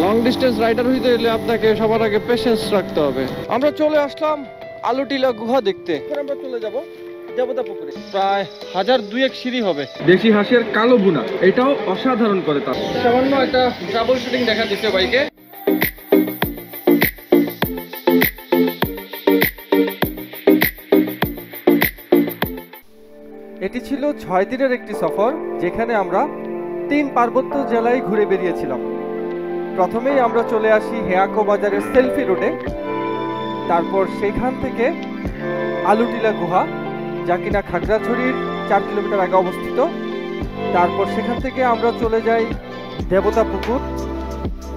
Long distance rider হইতে হলে আপনাকে সবার আগে পেশেন্স রাখতে হবে। আমরা চলে আসলাম আলুটিলা গুহা দেখতে। আমরা চলে যাব দেবতা পুকুরে। প্রায় 1002 সিঁড়ি হবে। দেশি হাঁসের কালো বুনা, এটাও অসাধারণ করে তার। সামান্য একটা ট্রাবল শুটিং দেখা দিচ্ছে বাইকে। এটি ছিল 6 দিনের একটি সফর, যেখানে আমরা 3 পার্বত্য জেলায় ঘুরে বেরিয়েছিলাম। প্রথমেই আমরা চলে আসি হেয়াকো বাজারের সেলফি রোডে। তারপর সেখান থেকে আলুটিলা গুহা, যা কিনা খাগড়াছড়ির 4 কিলোমিটার আগে অবস্থিত। তারপর সেখান থেকে আমরা চলে যাই দেবতা পুকুর।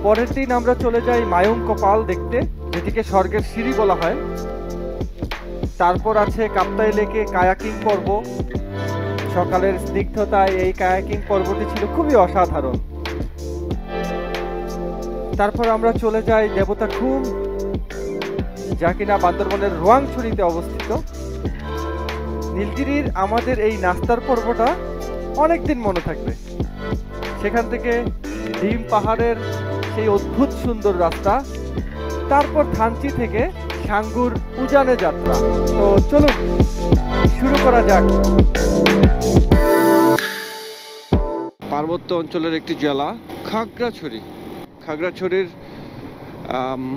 পরের দিন আমরা চলে যাই মায়ঙ্ক পাল দেখতে, যেটিকে স্বর্গের সিঁড়ি বলা হয়। তারপর আছে কাপ্তাই লেকে কায়াকিং পর্ব। সকালের স্নিগ্ধতায় এই কায়াকিং পর্বটি ছিল খুবই অসাধারণ। তারপর আমরা চলে যাই দেবতা খুম, যা কিনা বান্দরবনের রোয়াংছড়িতে অবস্থিত। নীলগিরির আমাদের এই নাস্তার পর্বটা অনেকদিন মনে থাকবে। সেখান থেকে ডিম পাহাড়ের সেই অদ্ভুত সুন্দর রাস্তা, তারপর থানচি থেকে সাঙ্গুর উজানে যাত্রা। তো চলুন শুরু করা যাক। পার্বত্য অঞ্চলের একটি জেলা খাগড়াছড়ি। খাগড়াছড়ির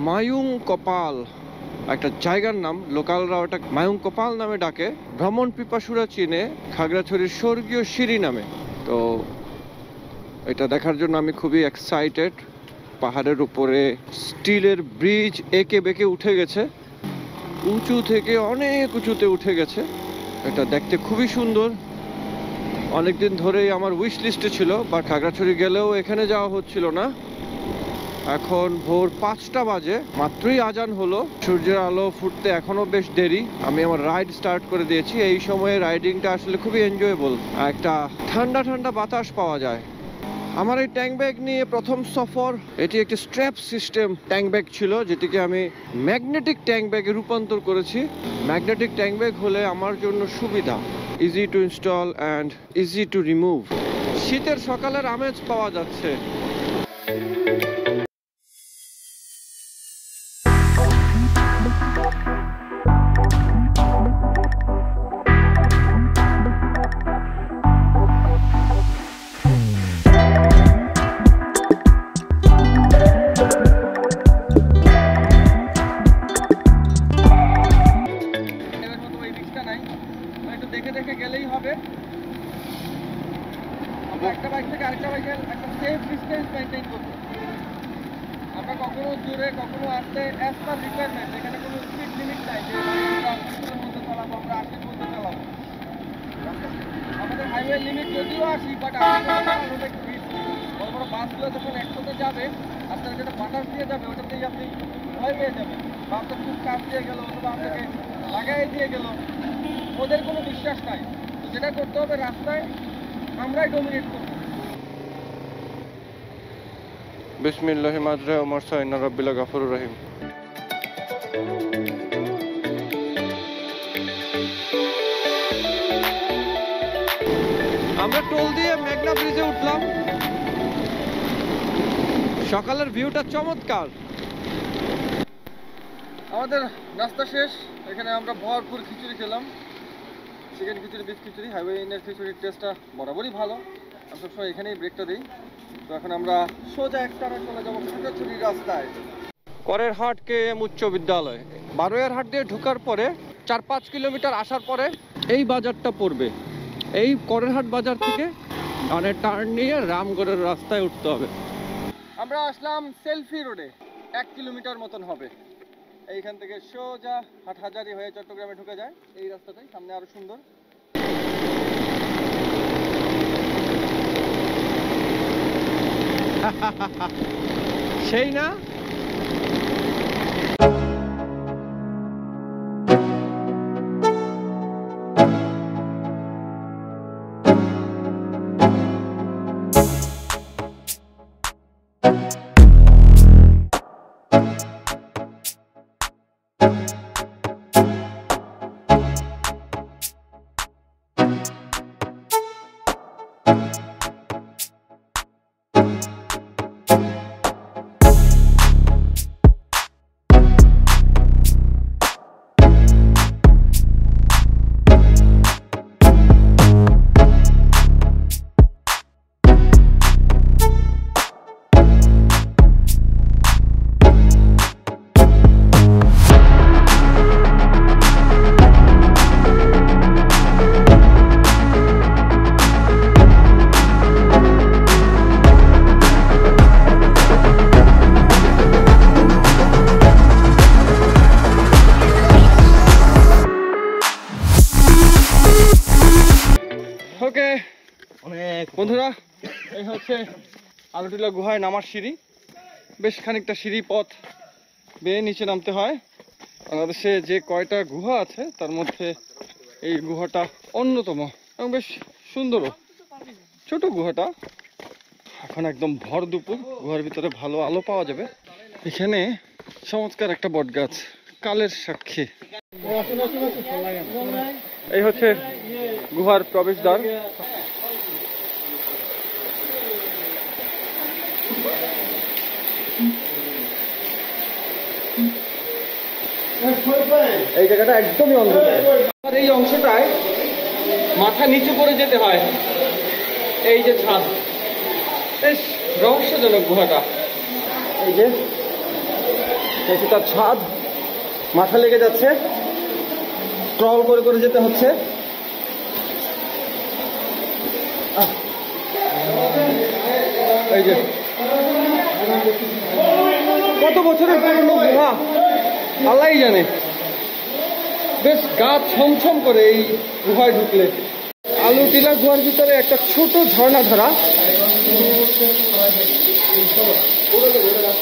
মায়ুং কপাল একটা জায়গার নাম। লোকালরা ওটা মায়ুং কপাল নামে ডাকে। ভ্রমণ পিপাসুরা চিনে খাগড়াছড়ির স্বর্গীয় সিঁড়ি নামে। তো এটা দেখার জন্য আমি খুবই এক্সাইটেড। পাহাড়ের উপরে স্টিলের ব্রিজ এঁকে বেঁকে উঠে গেছে, উঁচু থেকে অনেক উঁচুতে উঠে গেছে। এটা দেখতে খুবই সুন্দর। অনেকদিন ধরেই আমার উইশ লিস্টে ছিল, বাট খাগড়াছড়ি গেলেও এখানে যাওয়া হচ্ছিল না। এখন ভোর 5টা বাজে, মাত্রই আজান হলো। সূর্যের আলো ফুটতে এখনো বেশ দেরি। আমি আমার রাইড স্টার্ট করে দিয়েছি। এই সময়ে রাইডিংটা আসলে খুবই এনজয়েবল। একটা ঠান্ডা ঠান্ডা বাতাস পাওয়া যায়। আমার এই ট্যাঙ্ক ব্যাগ নিয়ে প্রথম সফর। এটি একটি স্ট্র্যাপ সিস্টেম ট্যাঙ্ক ব্যাগ ছিল, যেটিকে আমি ম্যাগনেটিক ট্যাঙ্ক ব্যাগে রূপান্তর করেছি। ম্যাগনেটিক ট্যাঙ্ক ব্যাগ হলে আমার জন্য সুবিধা, easy to install and easy to remove. শীতের সকালের আমেজ পাওয়া যাচ্ছে। একটা বাইক থেকে আরেকটা বাইকের একটা সেফ ডিস্টেন্স মেনটেন করবো। আমরা কখনো জোরে কখনো আসতে অ্যাজ পার রিকোয়ারমেন্ট। এখানে কোনো স্পিড লিমিট নাই যে আমরা 80-এর মধ্যে চালাবো, আমরা 80-এর মধ্যে চালাবো। আমাদের হাইওয়ে লিমিট যদিও 80, বাট আমাদের একটু রিস্ক। বড় বড় বাসগুলো যখন একসাথে যাবে, আপনার যেটা বাতাস দিয়ে যাবে ওটাতেই আপনি ভয় পেয়ে যাবেন। বা আপনার খুব কাজ দিয়ে গেল অথবা আপনাকে লাগাই দিয়ে গেল, ওদের কোনো বিশ্বাস নাই। তো যেটা করতে হবে, রাস্তায় আমরাই ডমিনেট করব। বিসমিল্লাহি মাজরা ওয়া মারসা ইন্না রাব্বিল গাফুরুর রহিম। আমরা টোল দিয়ে মেঘনা ব্রিজে উঠলাম। সকালের ভিউটা চমৎকার। আমাদের নাস্তা শেষ। এখানে আমরা ভরপুর খিচুড়ি খেলাম। চিকেন খিচুড়ি, বিফ খিচুড়ি। হাইওয়ে ইনের খিচুড়ির টেস্টটা বরাবরই ভালো। আমি সবসময় এখানেই ব্রেকটা দিই। তো এখন আমরা সোজা একটানা চলে যাবো খাগড়াছড়ির রাস্তায়। করের হাট KM উচ্চ বিদ্যালয়। বারোয়ার হাট দিয়ে ঢোকার পরে 4-5 কিলোমিটার আসার পরে এই বাজারটা পড়বে। এই করের হাট বাজার থেকে অনেক টার্ন নিয়ে রামগড়ের রাস্তায় উঠতে হবে। আমরা আসলাম সেলফি রোডে। 1 কিলোমিটার মতন হবে। এইখান থেকে সোজা হাটহাজারি হয়ে চট্টগ্রামে ঢুকে যায়। এই রাস্তাটাই সামনে আরো সুন্দর। সেই না? হচ্ছে আলুটিলা গুহায় নামার সিঁড়ি। বেশ খানিকটা সিঁড়ি পথ বেয়ে নিচে নামতে হয়। বাংলাদেশে যে কয়টা গুহা আছে তার মধ্যে এই গুহাটা অন্যতম এবং বেশ সুন্দরও। ছোট গুহাটা, এখন একদম ভর দুপুর, গুহার ভিতরে ভালো আলো পাওয়া যাবে। এখানে চমৎকার একটা বট গাছ, কালের সাক্ষী। এই হচ্ছে গুহার প্রবেশদ্বার। এই জায়গাটা একদমই অন্ধকার। আর এই অংশটায় মাথা নিচু করে যেতে হয়। এই যে ছাদ, বেশ রহস্যজনক গুহাটা। এই যে তার ছাদ, মাথা লেগে যাচ্ছে, ক্রল করে করে যেতে হচ্ছে। এই যে কত বছরের পুরনো গুহা আল্লাহই জানে। বেশ গা ছমছম করে এই গুহায় ঢুকলে। আলুটিলা গুহার ভিতরে একটা ছোট ঝর্ণা ধরা,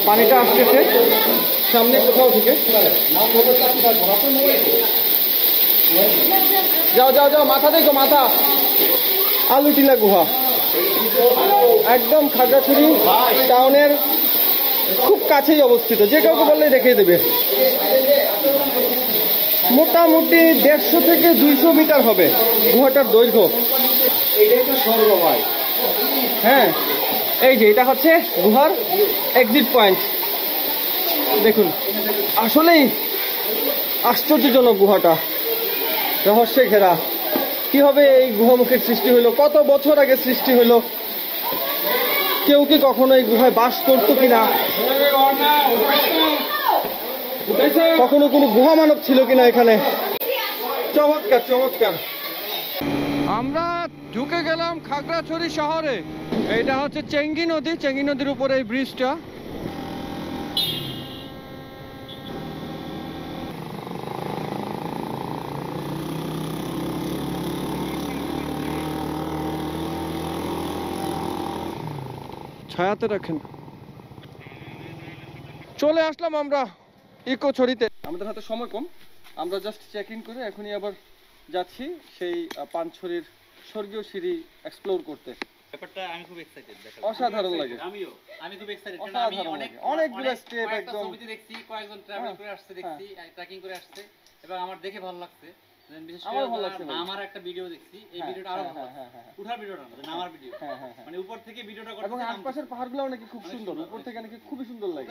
পানিটা আসতেছে সামনে কোথাও থেকে। যাও যাও যাও, মাথা দেখো, মাথা। আলুটিলা গুহা একদম খাগড়াছড়ি টাউনের খুব কাছেই অবস্থিত, যে কাউকে বললে দেখিয়ে দেবে। মোটামুটি 150 থেকে 200 মিটার হবে গুহাটার দৈর্ঘ্য। হ্যাঁ, এই যে এটা হচ্ছে গুহার এক্সিট পয়েন্ট। দেখুন, আসলেই আশ্চর্যজনক গুহাটা, রহস্যে ঘেরা। কিভাবে এই গুহামুখের সৃষ্টি হলো, কত বছর আগে সৃষ্টি হলো, কেউ কি কখনো এই গুহায় বাস করতো কিনা, কখনো কোনো গুহা মানব ছিল কিনা এখানে। চমৎকার চমৎকার। আমরা ঢুকে গেলাম খাগড়াছড়ি শহরে। এটা হচ্ছে চেঙ্গি নদী, চেঙ্গি নদীর উপরে এই ব্রিজটা। ছায়াতে রাখেন। চলে আসলাম আমরা ইকোছড়িতে। আমাদের হাতে সময় কম, আমরা জাস্ট চেক ইন করে এখনই আবার যাচ্ছি সেই পানছড়ির স্বর্গীয় সিঁড়ি এক্সপ্লোর করতে। ব্যাপারটা আমি খুব এক্সাইটেড। অসাধারণ লাগে। আমি খুব এক্সাইটেড, কারণ আমি অনেকগুলো স্টেপ একদম ছবিতে দেখছি, কয়েকজন ট্রাভেল করে আসছে দেখছি, ট্রেকিং করে আসছে, এবং আমার দেখে ভালো লাগছে। বিশেষ করে আমার একটা ভিডিও দেখছি, এই ভিডিওটা আরো ভালো লাগছে। উঠার ভিডিওটা না, নামার ভিডিও, মানে উপর থেকে ভিডিওটা করতে। এবং আশপাশের পাহাড়গুলো নাকি খুব সুন্দর, উপর থেকে নাকি খুবই সুন্দর লাগে।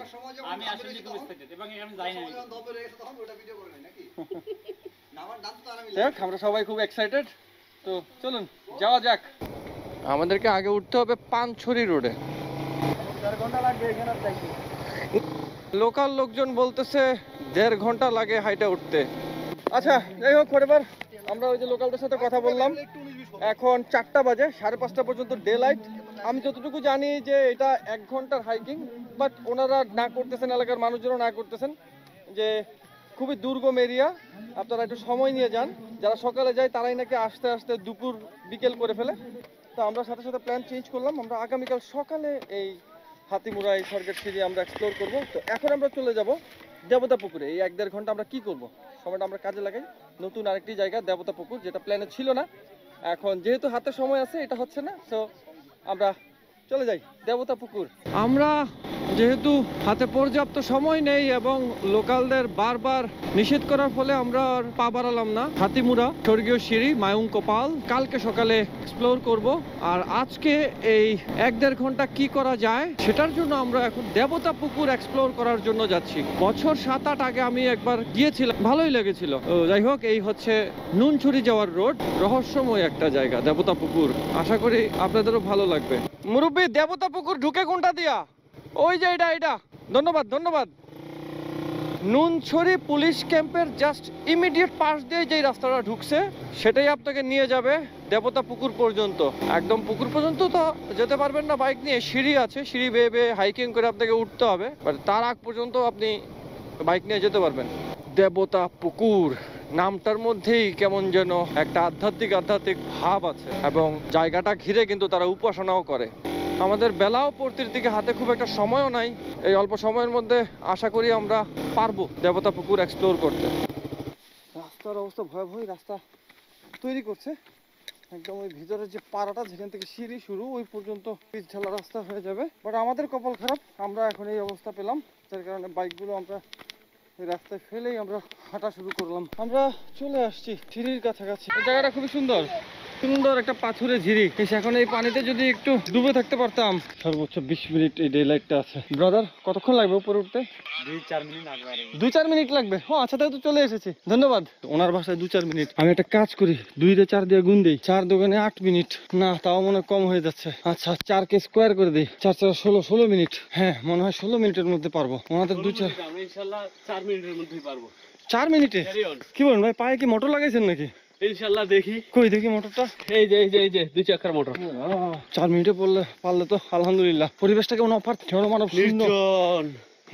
আমি আসলে খুব এক্সাইটেড, এবং আমি যাই না। আমরা সবাই খুব এক্সাইটেড, তো চলুন যাওয়া যাক। আমাদেরকে আগে উঠতে হবে পানছড়ি রোডে। লোকাল লোকজন বলতেছে 1.5 ঘন্টা লাগে হাইটে উঠতে। আচ্ছা, যাই হোক, এবার আমরা ওই যে লোকালদের সাথে কথা বললাম। এখন 4টা বাজে, 5:30 পর্যন্ত ডে লাইট। আমি যতটুকু জানি যে এটা 1 ঘন্টার হাইকিং, বাট ওনারা না করতেছেন, এলাকার মানুষজনও না করতেছেন, যে খুবই দুর্গম এরিয়া, আপনারা একটু সময় নিয়ে যান। যারা সকালে যায় তারাই নাকি আস্তে আস্তে দুপুর বিকেল করে ফেলে। তো আমরা সাথে সাথে প্ল্যান চেঞ্জ করলাম, আমরা আগামীকাল সকালে এই হাতিমুরা, এই স্বর্গের সিঁড়ি আমরা এক্সপ্লোর করব। তো এখন আমরা চলে যাব দেবতা পুকুরে। এই 1-1.5 ঘন্টা আমরা কি করব, সময়টা আমরা কাজে লাগাই। নতুন আরেকটি জায়গা দেবতা পুকুর, যেটা প্ল্যানে ছিল না। এখন যেহেতু হাতে সময় আছে, এটা হচ্ছে না, সো আমরা চলে যাই দেবতা পুকুর। আমরা যেহেতু হাতে পর্যাপ্ত সময় নেই এবং লোকালদের বারবার নিষেধ করার ফলে আমরা আর পা বাড়ালাম না। হাতিমুরা, স্বর্গীয় সিঁড়ি, মায়ুং কপাল কালকে সকালে এক্সপ্লোর করব। আর আজকে এই 1-1.5 ঘন্টা কি করা যায় সেটার জন্য আমরা এখন দেবতা পুকুর এক্সপ্লোর করার জন্য যাচ্ছি। বছর 7-8 আগে আমি একবার গিয়েছিলাম, ভালোই লেগেছিল। যাই হোক, এই হচ্ছে নুনছড়ি যাওয়ার রোড। রহস্যময় একটা জায়গা দেবতা পুকুর, আশা করি আপনাদেরও ভালো লাগবে। মুরব্বী, দেবতা পুকুর ঢুকে কোনটা দিয়া? ওই যে এটা। ধন্যবাদ ধন্যবাদ। নুনছড়ি পুলিশ ক্যাম্পের জাস্ট ইমিডিয়েট পাশ দিয়ে যে রাস্তাটা ঢুকছে, সেটাই আপনাকে নিয়ে যাবে দেবতা পুকুর পর্যন্ত। একদম পুকুর পর্যন্ত তো যেতে পারবেন না বাইক নিয়ে, সিঁড়ি আছে, সিঁড়ি বেয়ে বেয়ে হাইকিং করে আপনাকে উঠতে হবে। বাট তার আগ পর্যন্ত আপনি বাইক নিয়ে যেতে পারবেন। দেবতা পুকুর নামটার মধ্যেই কেমন যেন একটা আধ্যাত্মিক ভাব আছে, এবং জায়গাটা ঘিরে কিন্তু তারা উপাসনাও করে। আমাদের বেলাও পড়তির দিকে, হাতে খুব একটা সময়ও নাই। এই অল্প সময়ের মধ্যে আশা করি আমরা পারবো দেবতা পুকুর এক্সপ্লোর করতে। রাস্তার অবস্থা ভয়াবহ, রাস্তা তৈরি করছে একদম ওই ভিতরের যে পাড়াটা যেখান থেকে সিঁড়ি শুরু ওই পর্যন্ত পিচ ঢালা রাস্তা হয়ে যাবে। বাট আমাদের কপাল খারাপ, আমরা এখন এই অবস্থা পেলাম, যার কারণে বাইকগুলো আমরা এই রাস্তায় ফেলেই আমরা হাঁটা শুরু করলাম। আমরা চলে আসছি সিঁড়ির কাছাকাছি। এই জায়গাটা খুবই সুন্দর, সুন্দর একটা পাথুরে ঝিরি। এখন এই পানিতে যদি একটু ডুবে থাকতে পারতাম। সর্বোচ্চ 20 মিনিট এই ডে লাইটটা আছে। ব্রাদার কতক্ষণ লাগবে উপরে উঠতে? 2-4 মিনিট লাগবে। 2-4 মিনিট লাগবে? ও আচ্ছা, তাই তো চলে এসেছি, ধন্যবাদ। ওনার ভাষায় 2-4 মিনিট। আমি একটা কাজ করি, 2-4 দিয়ে গুণ দিই, 4 দোকানে 8 মিনিট। না, তাও মনে হয় কম হয়ে যাচ্ছে। আচ্ছা, 4 কে স্কোয়ার করে দিই, 4-4 16 মিনিট। হ্যাঁ, মনে হয় 16 মিনিটের মধ্যে পারবো। ওনাদের 2-4 ইনশাআল্লাহ 4 মিনিটের মধ্যেই পারবো। 4 মিনিটে? কি বলেন ভাই, পায়ে কি মোটর লাগাইছেন নাকি? ইনশাআল্লাহ দেখি। কই দেখি মোটরটা। এই যে 2 চাকার মোটর। 4 মিনিটে পারলে তো আলহামদুলিল্লাহ। পরিবেশটা কেমন অপার মানব সুন্দর,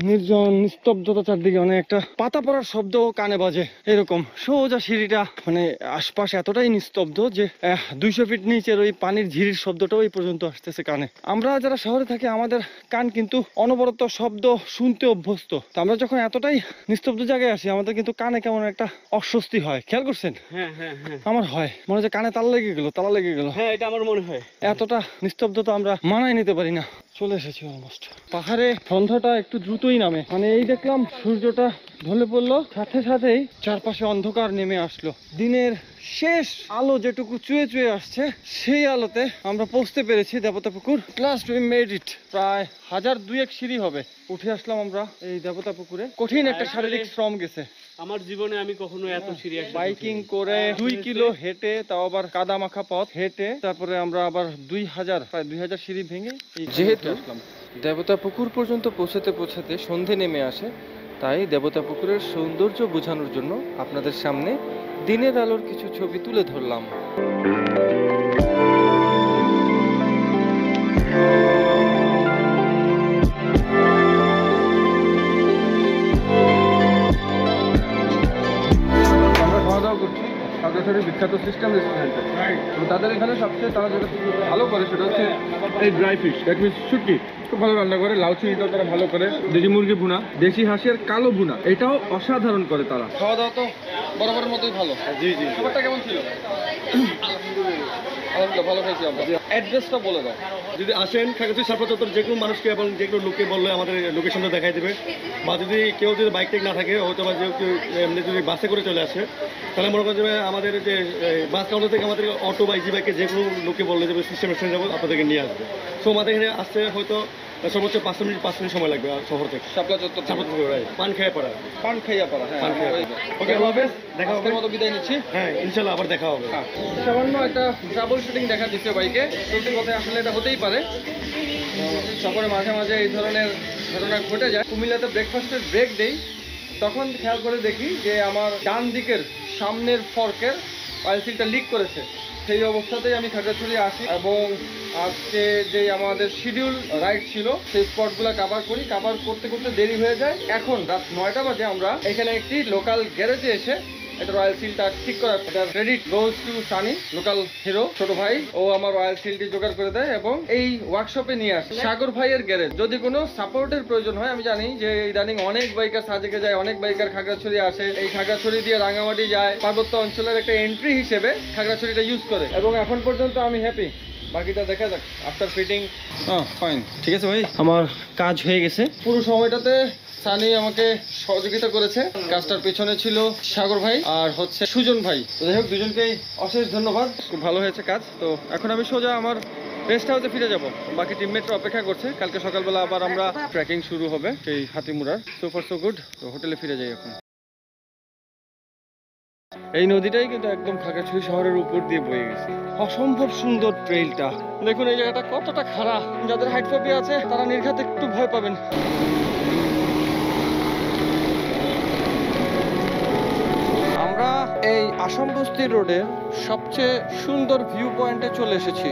নির্জন, নিস্তব্ধতা চারদিকে, মানে একটা পাতা পড়ার শব্দ কানে বাজে এরকম। সোজা সিঁড়িটা, মানে আশপাশ এতটাই নিস্তব্ধ যে 200 ফিট নিচের ওই পানির ঝিরির শব্দটাও এই পর্যন্ত আসতেছে কানে। আমরা যারা শহরে থাকি আমাদের কান কিন্তু অনবরত শব্দ শুনতে অভ্যস্ত। তো আমরা যখন এতটাই নিস্তব্ধ জায়গায় আসি আমাদের কিন্তু কানে কেমন একটা অস্বস্তি হয়। খেয়াল করছেন? হ্যাঁ, আমার হয়, মনে হচ্ছে কানে তালা লেগে গেল। হ্যাঁ, এটা আমার মনে হয়। এতটা নিস্তব্ধতা আমরা মানায় নিতে পারি না। চলে এসেছি অলমোস্ট। পাহাড়ে সন্ধ্যাটা একটু দ্রুতই নামে, মানে এই দেখলাম সূর্যটা ঢলে পড়লো, সাথে সাথেই চারপাশে অন্ধকার নেমে আসলো। দিনের শেষ আলো যেটুকু চুয়ে আসছে সেই আলোতে আমরা পৌঁছতে পেরেছি দেবতা পুকুর। Last we made it. প্রায় 1002 সিঁড়ি হবে উঠে আসলাম আমরা এই দেবতা পুকুরে। কঠিন একটা শারীরিক শ্রম গেছে আমার জীবনে, আমি কখনো এত সিঁড়ি বাইকিং করে 2 কিলো হেঁটে, তাও আবার কাদা মাখা পথ হেঁটে, তারপরে আমরা আবার প্রায় 2000 সিঁড়ি ভেঙে যেহেতু আসলাম। দেবতা পুকুর পর্যন্ত পৌঁছাতে সন্ধে নেমে আসে, তাই দেবতা পুকুরের সৌন্দর্য বোঝানোর জন্য আপনাদের সামনে দিনের আলোর কিছু ছবি তুলে ধরলাম। খাগড়াছড়ির বিখ্যাত সিস্টেম রেস্টুরেন্টে, তো তাদের এখানে সবচেয়ে তারা যেটা ভালো করে সেটা হচ্ছে এই ড্রাই ফিশ, দ্যাট মিনস শুটকি, খুব ভালো রান্না করে। লাউ চিংড়িটাও তারা ভালো করে, দেশি মুরগি ভুনা, দেশি হাঁসের কালো ভুনা, এটাও অসাধারণ করে তারা। খাওয়া দাওয়া তো বরাবরের মতোই ভালো। জি, খাবারটা কেমন ছিল? আলহামদুলিল্লাহ ভালো খাইছি আমরা। অ্যাড্রেসটা বলে দাও। যদি আসেন খাগড়াছড়ি সাপড়া চত্বর, যে কোনো মানুষকে এবং যে কোনো লোককে বললে আমাদের লোকেশনটা দেখাই দেবে। বা যদি কেউ বাইক টেক না থাকে, হয়তো বা কেউ এমনি যদি বাসে করে চলে আসে, তাহলে মনে করেন যে আমাদের যে বাস কাউন্টার থেকে আমাদের অটো বা ইজি বাইকে যে কোনো লোককে বললে যে সিস্টেম রেস্টুরেন্ট যাবো, আপনাদেরকে নিয়ে আসবে। সো আমাদের এখানে আসতে হয়তো সর্বোচ্চ 5 মিনিট সময় লাগবে শহর থেকে। শাপলা চত্বর, পান খাইয়া পাড়া। ওকে, দেখা হবে। মতো বিদায় নিচ্ছি। হ্যাঁ, ইনশাল্লাহ আবার দেখা হবে। সামান্য একটা ট্রাবল শুটিং দেখা দিচ্ছে বাইকে। চলতি পথে আসলে এটা হতেই পারে, সফরে মাঝে মাঝে এই ধরনের ঘটনা ঘটে যায়। কুমিল্লাতে ব্রেকফাস্টের ব্রেক দেই, তখন খেয়াল করে দেখি যে আমার ডান দিকের সামনের ফর্কের অয়েল সিলটা লিক করেছে। সেই অবস্থাতেই আমি খাগড়াছড়ি আসি এবং আজকে যে আমাদের শিডিউল রাইড ছিল সেই স্পটগুলো কাভার করি। কাভার করতে করতে দেরি হয়ে যায়। এখন রাত 9টা বাজে আমরা এখানে একটি লোকাল গ্যারেজে এসে এটা রয়্যাল সিলটা ঠিক করার, এটা credit goes to Sunny, local hero, ছোট ভাই। ও আমার রয়্যাল সিলটি জোগাড় করে দেয় এবং এই ওয়ার্কশপে নিয়ে আসে। সাগর ভাইয়ের গ্যারেজ। যদি কোনো সাপোর্টের প্রয়োজন হয়, আমি জানি যে ইদানিং অনেক বাইকার সাজেকে যায়, অনেক বাইকার খাগড়াছড়ি আসে, এই খাগড়াছড়ি দিয়ে রাঙামাটি যায়, পার্বত্য অঞ্চলের একটা এন্ট্রি হিসেবে খাগড়াছড়িটা ইউজ করে এবং এখন পর্যন্ত আমি হ্যাপি। বাকিটা দেখা যাক আফটার ফিটিং। ফাইন, ঠিক আছে ভাই, আমার কাজ হয়ে গেছে। পুরো সময়টাতে সানি আমাকে সহযোগিতা করেছে। কাজটার পেছনে ছিল সাগর ভাই আর হচ্ছে সুজন ভাই। যাই হোক, দুজনকেই অশেষ ধন্যবাদ, খুব ভালো হয়েছে কাজ। তো এখন আমি সোজা আমার রেস্ট হাউসে ফিরে যাব। বাকি টিমমেটরা অপেক্ষা করছে। কালকে সকালবেলা আবার আমরা ট্রেকিং শুরু হবে সেই হাতিমুরার। So far so good. তো হোটেলে ফিরে যাই এখন। এই নদীটাই কিন্তু একদম খাগড়াছড়ি শহরের উপর দিয়ে বয়ে গেছে। অসম্ভব সুন্দর ট্রেইলটা দেখুন। এই জায়গাটা কতটা খাড়া, যাদের হাইট ফোবিয়া আছে তারা নির্ঘাত একটু ভয় পাবেন। আমরা এই আসাম বস্তি রোডের সবচেয়ে সুন্দর ভিউ পয়েন্টে চলে এসেছি।